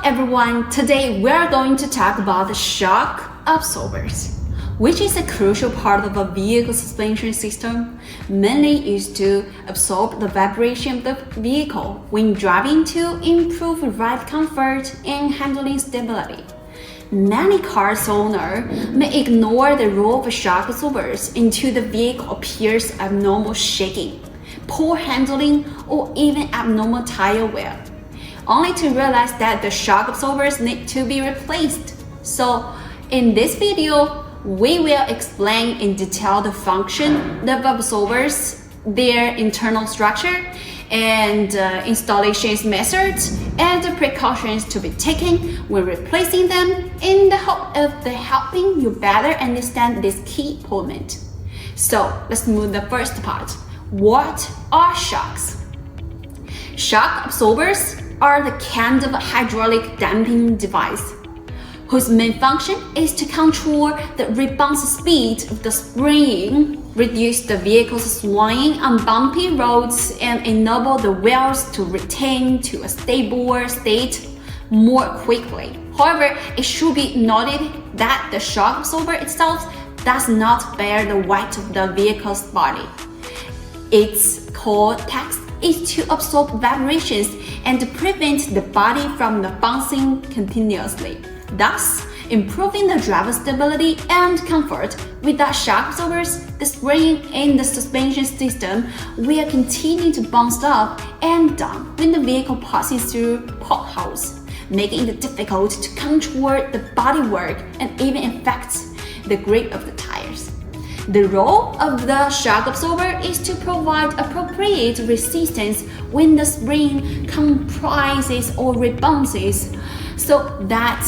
everyone, today we're going to talk about the shock absorbers, which is a crucial part of a vehicle suspension system, mainly used to absorb the vibration of the vehicle when driving to improve ride comfort and handling stability. Many car owners may ignore the role of shock absorbers until the vehicle appears abnormal shaking, poor handling, or even abnormal tire wear, only to realize that the shock absorbers need to be replaced. So, in this video, we will explain in detail the function of absorbers, their internal structure, and installation methods and the precautions to be taken when replacing them in the hope of helping you better understand this key point. So let's move the first part. What are shocks? Shock absorbers are the kind of hydraulic damping device whose main function is to control the response speed of the spring, reduce the vehicle's swaying on bumpy roads, and enable the wheels to return to a stable state more quickly. However, it should be noted that the shock absorber itself does not bear the weight of the vehicle's body. Its core task is to absorb vibrations and to prevent the body from bouncing continuously, thus improving the driver stability and comfort. Without shock absorbers, the spring in the suspension system will continue to bounce up and down when the vehicle passes through potholes, making it difficult to control the bodywork and even affect the grip of the tires. The role of the shock absorber is to provide appropriate resistance when the spring compresses or rebounces, so that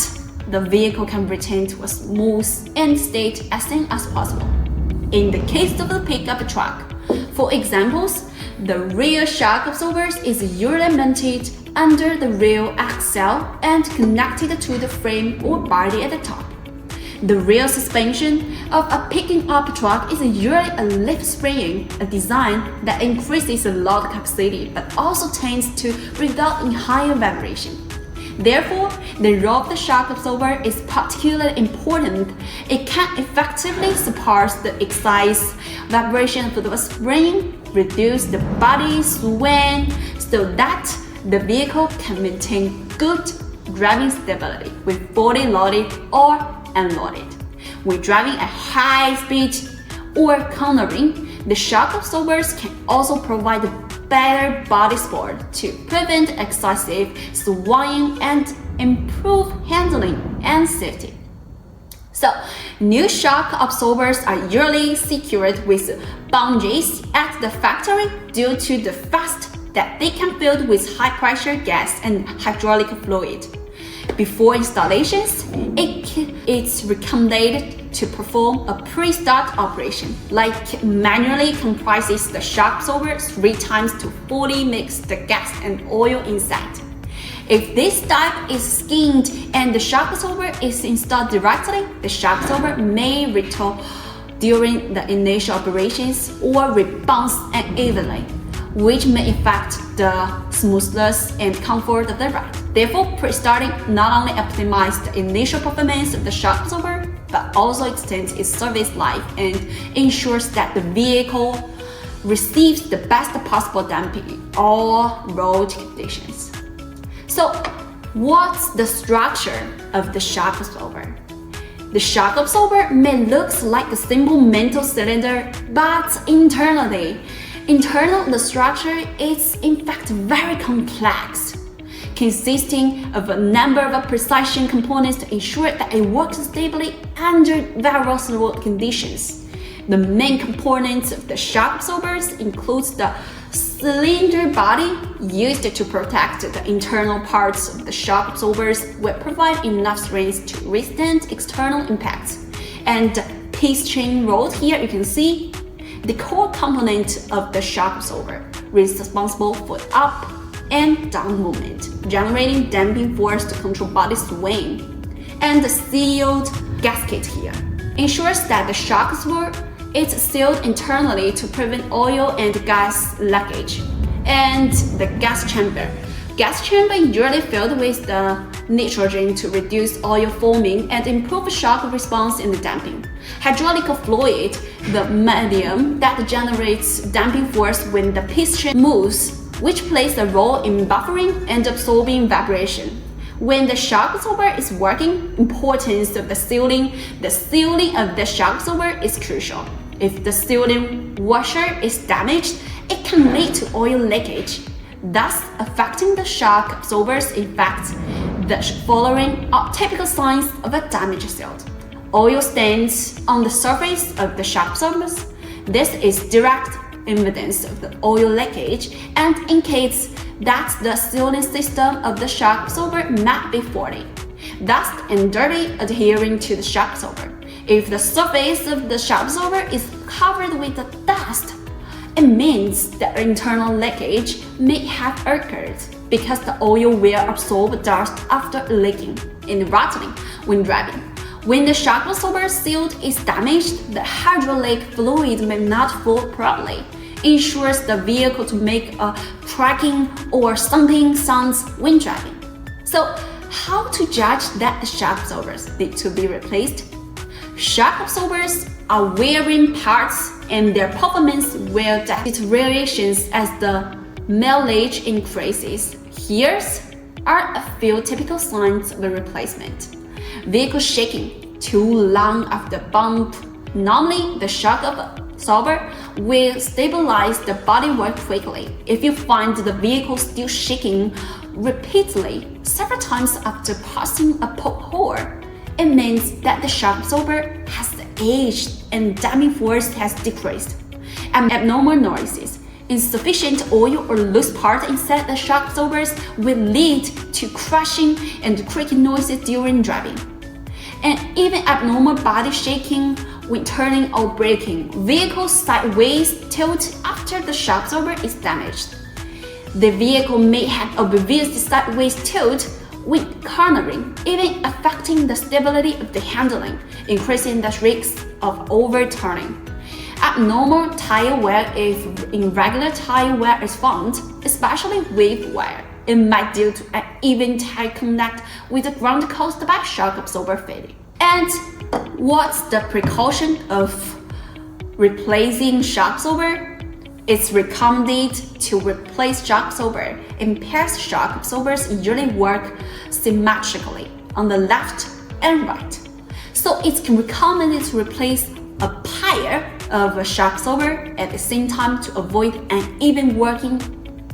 the vehicle can return to a smooth end state as soon as possible. In the case of a pickup truck, for examples, the rear shock absorbers is usually mounted under the rear axle and connected to the frame or body at the top. The rear suspension of a picking up truck is usually a lift spring, a design that increases the load capacity but also tends to result in higher vibration. Therefore, the role of the shock absorber is particularly important. It can effectively suppress the excess vibration of the spring, reduce the body swing so that the vehicle can maintain good driving stability with body loaded or unloaded. When driving at high speed or cornering, the shock absorbers can also provide better body support to prevent excessive swaying and improve handling and safety. So, new shock absorbers are usually secured with bungees at the factory due to the fact that they can be filled with high-pressure gas and hydraulic fluid. Before installations, it's recommended to perform a pre-start operation, like manually compresses the shock absorber 3 times to fully mix the gas and oil inside. If this step is skinned and the shock absorber is installed directly, the shock absorber may retort during the initial operations or rebounce unevenly, which may affect the smoothness and comfort of the ride. Therefore, pre-starting not only optimizes the initial performance of the shock absorber, but also extends its service life and ensures that the vehicle receives the best possible damping in all road conditions. So, what's the structure of the shock absorber? The shock absorber may look like a simple metal cylinder, but internally, the structure is in fact very complex, consisting of a number of precision components to ensure that it works stably under various road conditions. The main components of the shock absorbers includes the cylinder body used to protect the internal parts of the shock absorbers will provide enough strength to withstand external impacts, and the piston rod here you can see the core component of the shock absorber is responsible for up and down movement, generating damping force to control body swing. And the sealed gasket here ensures that the shock absorber is sealed internally to prevent oil and gas leakage. And the gas chamber gas chamber is usually filled with the nitrogen to reduce oil foaming and improve shock response in the damping. Hydraulic fluid, the medium that generates damping force when the piston moves, which plays a role in buffering and absorbing vibration. When the shock absorber is working, importance of the sealing of the shock absorber is crucial. If the sealing washer is damaged, it can lead to oil leakage, thus affecting the shock absorber's effect. The following are typical signs of a damaged seal. Oil stains on the surface of the shock absorbers. This is direct evidence of the oil leakage and indicates that the sealing system of the shock absorber might be faulty, dust and dirty adhering to the shock absorber. If the surface of the shock absorber is covered with the dust, it means that internal leakage may have occurred because the oil will absorb dust after leaking and rattling when driving. When the shock absorber seal is damaged, the hydraulic fluid may not flow properly. Ensures the vehicle to make a cracking or thumping sounds when driving. So, how to judge that the shock absorbers need to be replaced? Shock absorbers are wearing parts and their performance will deteriorate as the mileage increases. Here are a few typical signs of a replacement. Vehicle shaking too long after bump. Normally, the shock absorber will stabilize the bodywork quickly. If you find the vehicle still shaking repeatedly several times after passing a pothole, it means that the shock absorber has aged and damping force has decreased. And abnormal noises, insufficient oil or loose part inside the shock absorbers will lead to crashing and creaking noises during driving. And even abnormal body shaking when turning or braking, vehicle sideways tilt after the shock absorber is damaged. The vehicle may have obvious sideways tilt when cornering, even affecting the stability of the handling, increasing the risk of overturning. Abnormal tire wear if irregular tire wear is found, especially with wear. It might due to an even tire contact with the ground caused by shock absorber failure. And what's the precaution of replacing shock absorber? It's recommended to replace shock absorber. In pairs, shock absorbers usually work symmetrically on the left and right. So it's recommended to replace a pair of a shock absorber at the same time to avoid uneven working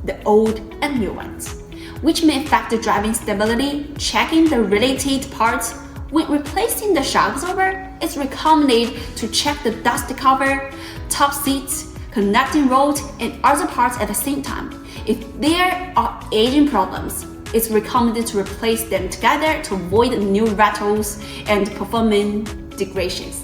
the old and new ones, which may affect the driving stability. Checking the related parts when replacing the shock absorber, it's recommended to check the dust cover, top seats, connecting rod, and other parts at the same time. If there are aging problems, it's recommended to replace them together to avoid new rattles and performance degradations.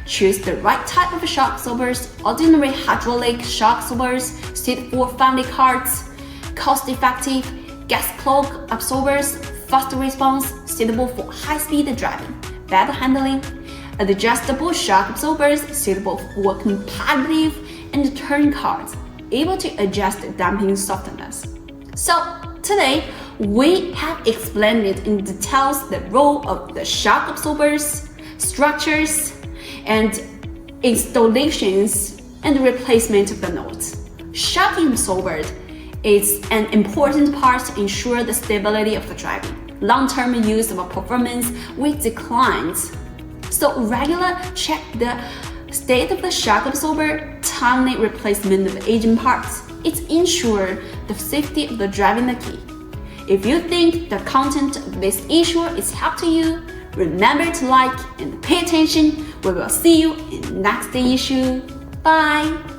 Choose the right type of shock absorbers. Ordinary hydraulic shock absorbers suited for family cars, cost-effective gas clog absorbers, fast response, suitable for high-speed driving, better handling, adjustable shock absorbers suitable for competitive and touring cars, able to adjust damping softness. So today, we have explained in details the role of the shock absorbers, structures, and installations, and replacement of the nodes. Shock absorber is an important part to ensure the stability of the driving. Long-term use of a performance will decline. So regular check the state of the shock absorber, timely replacement of aging parts. It ensures the safety of the driving the key. If you think the content of this issue is helpful to you, remember to like and pay attention. We will see you in the next issue. Bye!